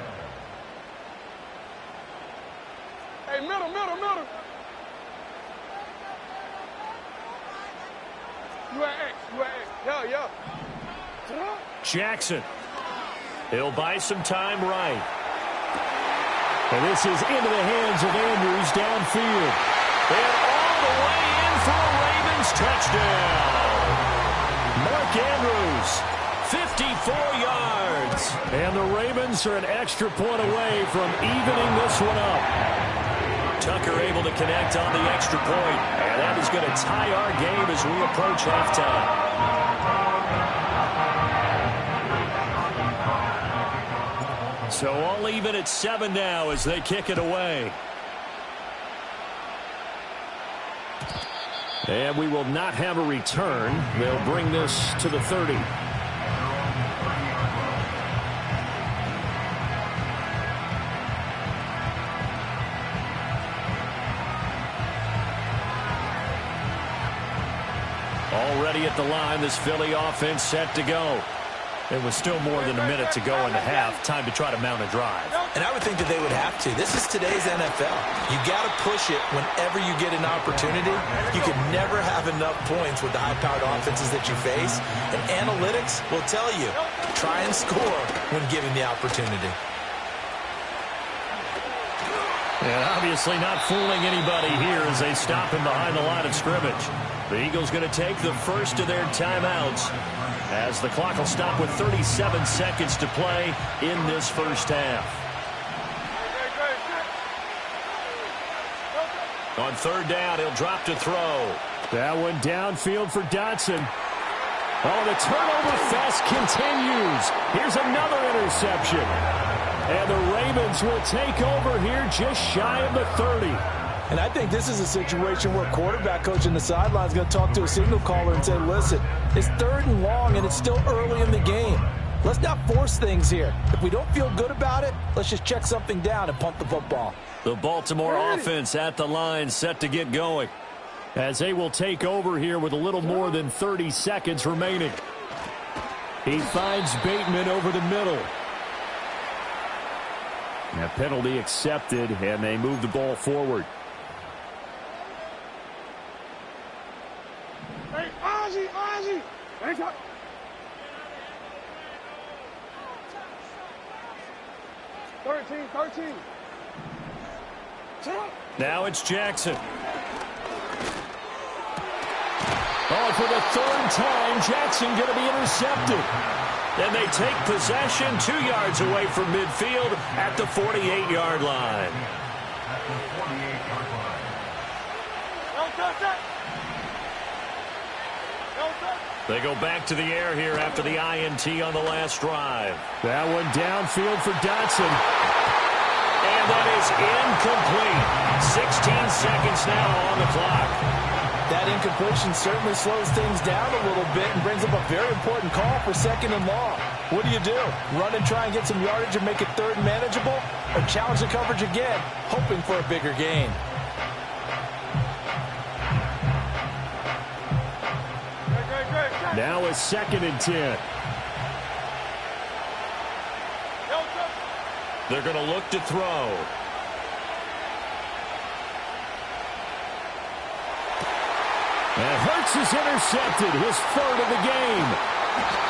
Hey, middle. You at X. Yeah. Jackson. He'll buy some time right. And this is into the hands of Andrews downfield. And all the way in for a Ravens touchdown. Mark Andrews, 54 yards. And the Ravens are an extra point away from evening this one up. Tucker able to connect on the extra point. And that is going to tie our game as we approach halftime. So all even at 7 now as they kick it away. And we will not have a return. They'll bring this to the 30. Already at the line, this Philly offense set to go. It was still more than a minute to go in the half. Time to try to mount a drive. And I would think that they would have to. This is today's NFL. You got to push it whenever you get an opportunity. You can never have enough points with the high-powered offenses that you face. And analytics will tell you, try and score when given the opportunity. And obviously not fooling anybody here as they stop him behind the line of scrimmage. The Eagles going to take the first of their timeouts as the clock will stop with 37 seconds to play in this first half. On third down, he'll drop to throw. That one downfield for Dotson. Oh, the turnover fest continues. Here's another interception. And the Ravens will take over here just shy of the 30. And I think this is a situation where quarterback coach in the sideline is going to talk to a signal caller and say, listen, it's 3rd and long and it's still early in the game. Let's not force things here. If we don't feel good about it, let's just check something down and pump the football. The Baltimore offense at the line set to get going as they will take over here with a little more than 30 seconds remaining. He finds Bateman over the middle. A penalty accepted, and they move the ball forward. Hey, Ozzie. 13. Now it's Jackson. Oh, for the 3rd time, Jackson going to be intercepted. Then they take possession 2 yards away from midfield at the 48-yard line. They go back to the air here after the INT on the last drive. That one downfield for Dotson. And that is incomplete. 16 seconds now on the clock. That incompletion certainly slows things down a little bit and brings up a very important call for 2nd and long. What do? Run and try and get some yardage and make it 3rd and manageable? Or challenge the coverage again, hoping for a bigger gain? Now a 2nd and 10. They're going to look to throw. And Hurts is intercepted, his 3rd of the game.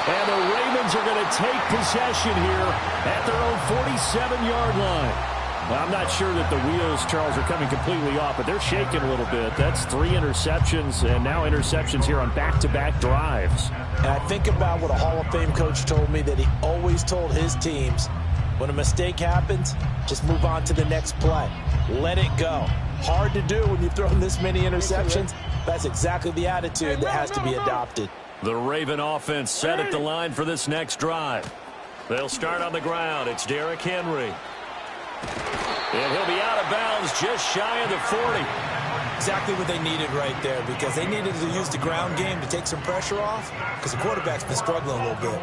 And the Ravens are going to take possession here at their own 47-yard line. Well, I'm not sure that the wheels, Charles, are coming completely off, but they're shaking a little bit. That's 3 interceptions, and now interceptions here on back-to-back drives. And I think about what a Hall of Fame coach told me, that he always told his teams, when a mistake happens, just move on to the next play. Let it go. Hard to do when you've thrown this many interceptions. That's exactly the attitude that has to be adopted. The Raven offense set at the line for this next drive. They'll start on the ground. It's Derrick Henry. And he'll be out of bounds just shy of the 40. Exactly what they needed right there, because they needed to use the ground game to take some pressure off, because the quarterback's been struggling a little bit.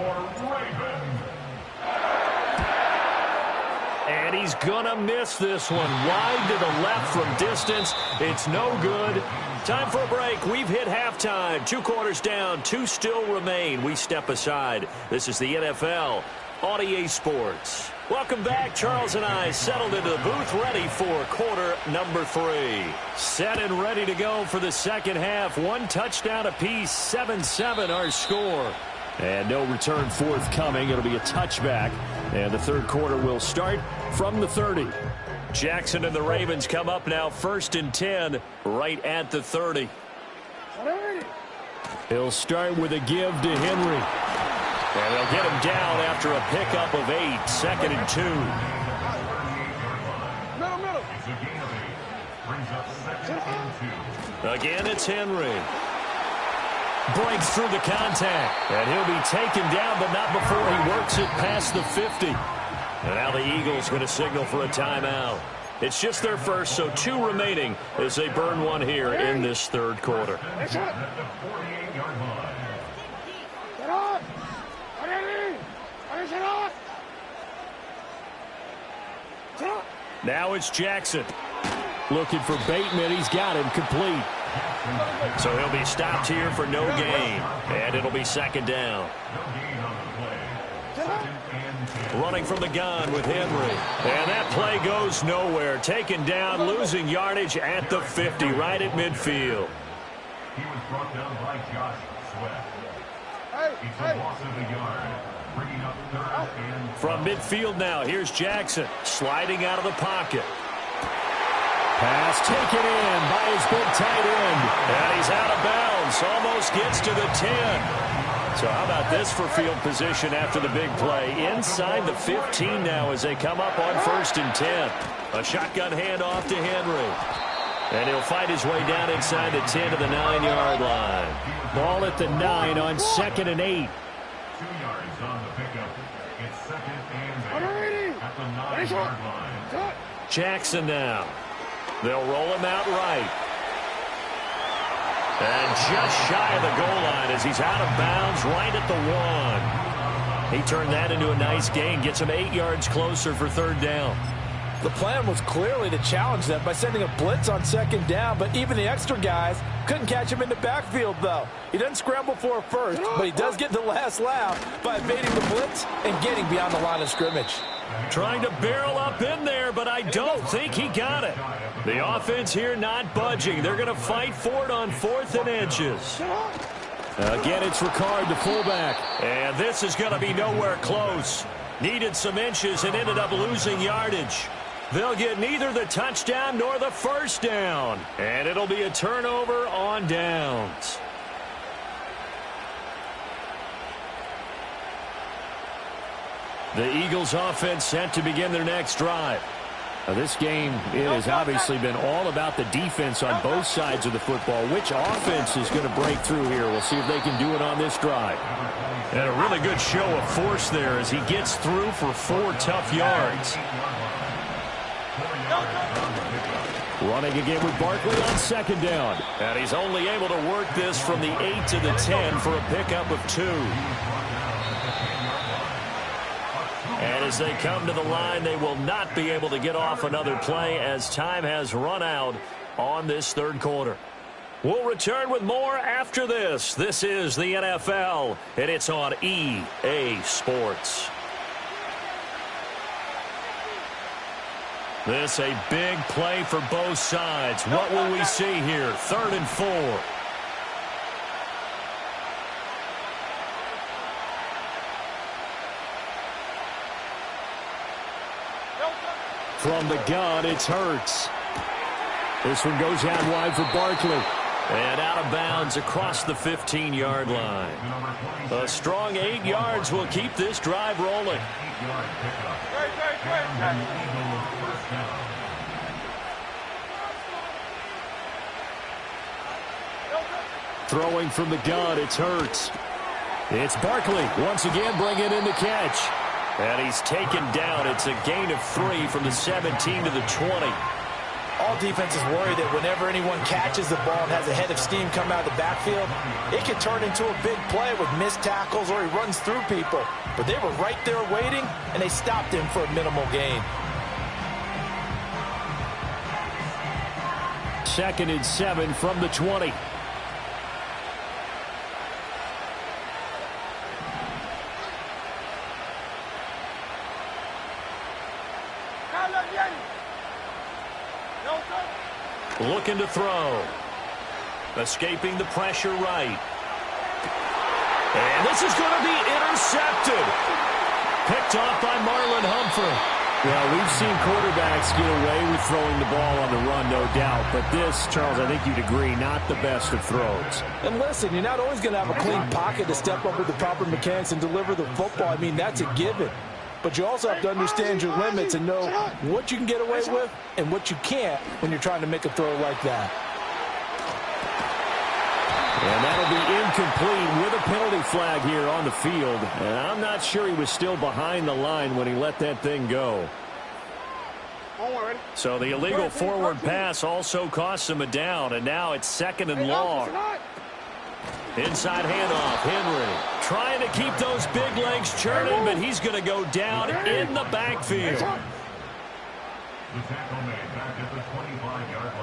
And he's going to miss this one. Wide to the left from distance. It's no good. Time for a break. We've hit halftime. 2 quarters down. 2 still remain. We step aside. This is the NFL on EA Sports. Welcome back. Charles and I settled into the booth, ready for quarter number 3. Set and ready to go for the second half. 1 touchdown apiece, 7-7 our score. And no return forthcoming. It'll be a touchback. And the third quarter will start from the 30. Jackson and the Ravens come up now, 1st and 10, right at the 30. He'll start with a give to Henry. And they'll get him down after a pickup of 8, 2nd and 2. Again, it's Henry. Breaks through the contact. And he'll be taken down, but not before he works it past the 50. And now the Eagles going to signal for a timeout. It's just their first, so 2 remaining as they burn 1 here in this third quarter. Now it's Jackson. Looking for Bateman. He's got him complete. So he'll be stopped here for no gain. And it'll be 2nd down. Running from the gun with Henry. And that play goes nowhere. Taken down, losing yardage at the 50, right at midfield. He was brought down by Josh Sweat. It's a loss of a yard. Bringing up 3rd and 5. From midfield now, here's Jackson. Sliding out of the pocket. Pass taken in by his big tight end. And he's out of bounds. Almost gets to the 10. So how about this for field position after the big play? Inside the 15 now as they come up on 1st and 10. A shotgun handoff to Henry. And he'll fight his way down inside the 10 to the 9-yard line. Ball at the 9 on 2nd and 8. 2 yards on the pickup. It's 2nd and 8 at the 9-yard line. Jackson now. They'll roll him out right. And just shy of the goal line as he's out of bounds right at the 1. He turned that into a nice gain. Gets him 8 yards closer for 3rd down. The plan was clearly to challenge them by sending a blitz on 2nd down, but even the extra guys couldn't catch him in the backfield, though. He doesn't scramble for a first, but he does get the last laugh by evading the blitz and getting beyond the line of scrimmage. Trying to barrel up in there, but I don't think he got it. The offense here not budging. They're going to fight for it on 4th and inches. Again, it's Ricard, the fullback. And this is going to be nowhere close. Needed some inches and ended up losing yardage. They'll get neither the touchdown nor the 1st down. And it'll be a turnover on downs. The Eagles offense set to begin their next drive. Now, this game, it has obviously been all about the defense on both sides of the football. Which offense is going to break through here? We'll see if they can do it on this drive. And a really good show of force there as he gets through for 4 tough yards. Running again with Barkley on 2nd down. And he's only able to work this from the 8 to the 10 for a pickup of 2. And as they come to the line, they will not be able to get off another play as time has run out on this third quarter. We'll return with more after this. This is the NFL, and it's on EA Sports. This a big play for both sides. What will we see here? 3rd and 4. From the gun, it's Hurts. This one goes out wide for Barkley. And out of bounds across the 15-yard line. A strong 8 yards will keep this drive rolling. Throwing from the gun, it's Hurts. It's Barkley once again bringing in the catch. And he's taken down. It's a gain of 3 from the 17 to the 20. All defenses worry that whenever anyone catches the ball and has a head of steam come out of the backfield, it can turn into a big play with missed tackles or he runs through people. But they were right there waiting, and they stopped him for a minimal gain. 2nd and 7 from the 20. Looking to throw. Escaping the pressure right. And this is going to be intercepted. Picked off by Marlon Humphrey. Well, we've seen quarterbacks get away with throwing the ball on the run, no doubt. But this, Charles, I think you'd agree, not the best of throws. And listen, you're not always going to have a clean pocket to step up with the proper mechanics and deliver the football. I mean, that's a given. But you also have to understand your limits and know what you can get away with and what you can't when you're trying to make a throw like that. And that'll be incomplete with a penalty flag here on the field. And I'm not sure he was still behind the line when he let that thing go. So the illegal forward pass also costs him a down. And now it's 2nd and long. Inside handoff, Henry trying to keep those big legs churning, but he's going to go down in the backfield. The tackle made back at the 25-yard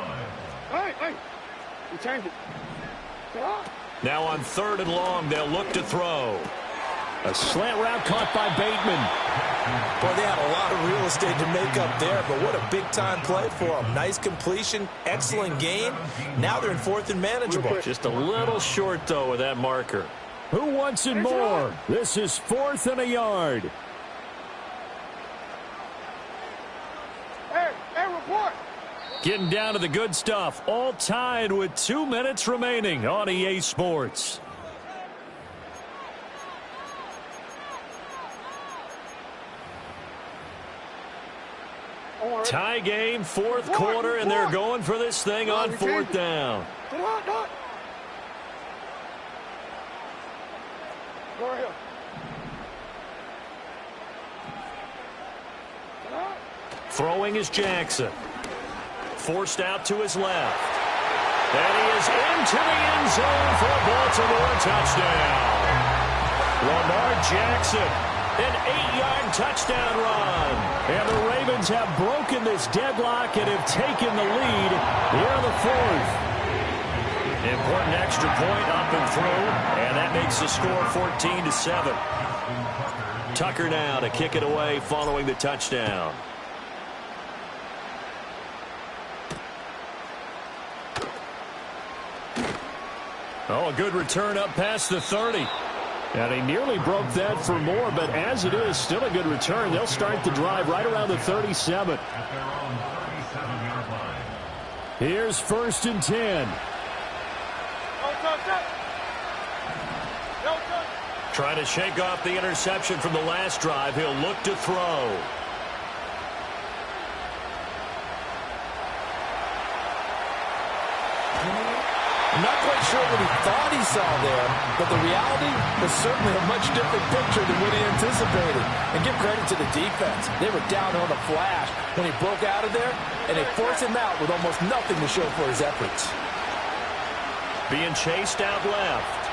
line. Hey, you changed it. Now on 3rd and long, they'll look to throw. A slant route caught by Bateman. Boy, they had a lot of real estate to make up there, but what a big-time play for them. Nice completion, excellent gain. Now they're in 4th and manageable. Just a little short, though, with that marker. Who wants it more? This is 4th and a yard. Hey, report. Getting down to the good stuff. All tied with 2 minutes remaining on EA Sports. Tie game, 4th quarter, and they're going for this thing on 4th down. Throwing is Jackson. Forced out to his left. And he is into the end zone for a Baltimore touchdown. Lamar Jackson, an 8-yard touchdown run. And the Ravens have broken this deadlock and have taken the lead here in the 4th. Important extra point up and through, and that makes the score 14-7. Tucker now to kick it away following the touchdown. Oh, a good return up past the 30. And he nearly broke that for more, but as it is, still a good return. They'll start the drive right around the 37. Here's 1st and 10. Trying to shake off the interception from the last drive. He'll look to throw. I'm not quite sure what he thought he saw there, but the reality was certainly a much different picture than what he anticipated. And give credit to the defense. They were down on the flash when he broke out of there, and they forced him out with almost nothing to show for his efforts. Being chased out left.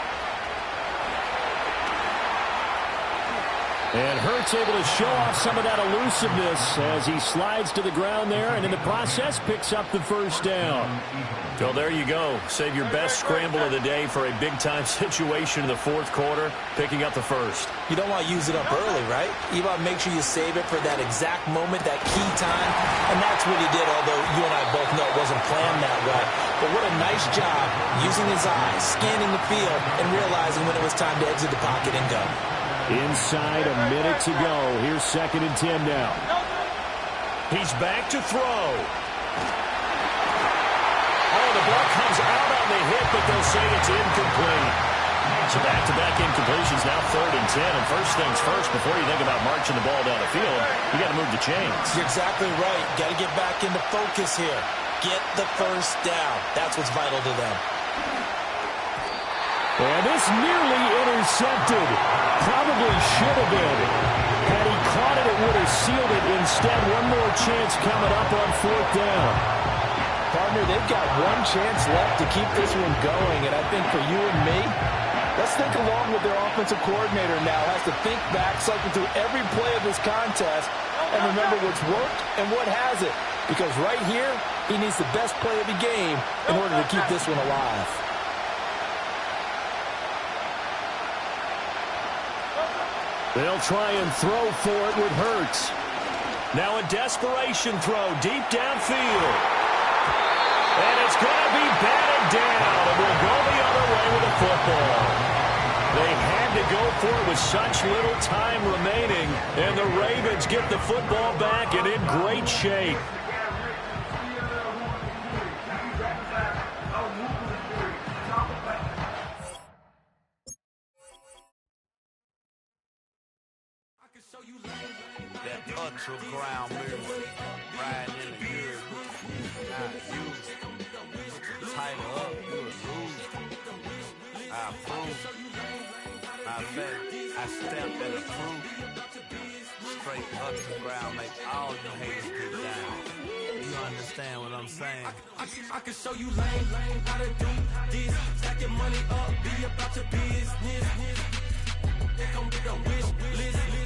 And Hurts able to show off some of that elusiveness as he slides to the ground there, and in the process picks up the 1st down. So there you go. Save your best scramble of the day for a big-time situation in the 4th quarter, picking up the 1st. You don't want to use it up early, right? You want to make sure you save it for that exact moment, that key time. And that's what he did, although you and I both know it wasn't planned that way. But what a nice job using his eyes, scanning the field, and realizing when it was time to exit the pocket and go. Inside a minute to go. Here's 2nd and 10 now. He's back to throw. Oh, the ball comes out on the hit, but they'll say it's incomplete. So back-to-back incompletions, now 3rd and 10. And first things first, before you think about marching the ball down the field, you got to move the chains. You're exactly right. Got to get back into focus here. Get the 1st down. That's what's vital to them. And this nearly intercepted. Probably should have been. Had he caught it, it would have sealed it. Instead, one more chance coming up on 4th down. Partner, they've got one chance left to keep this one going. And I think for you and me, let's think along with their offensive coordinator now. Has to think back, cycle through every play of this contest, and remember what's worked and what hasn't. Because right here, he needs the best play of the game in order to keep this one alive. They'll try and throw for it with Hurts. Now a desperation throw deep downfield. And it's going to be batted down, and we'll go the other way with the football. They had to go for it with such little time remaining, and the Ravens get the football back and in great shape. That ultra ground move, riding in the good, not used. Tighten up, you a lose. I approve. I bet I stepped and approved. Straight ultra ground make all you haters get down. You understand what I'm saying? I can show you lame, how to do this. Stack your money up, be about your business. They come with a wish list.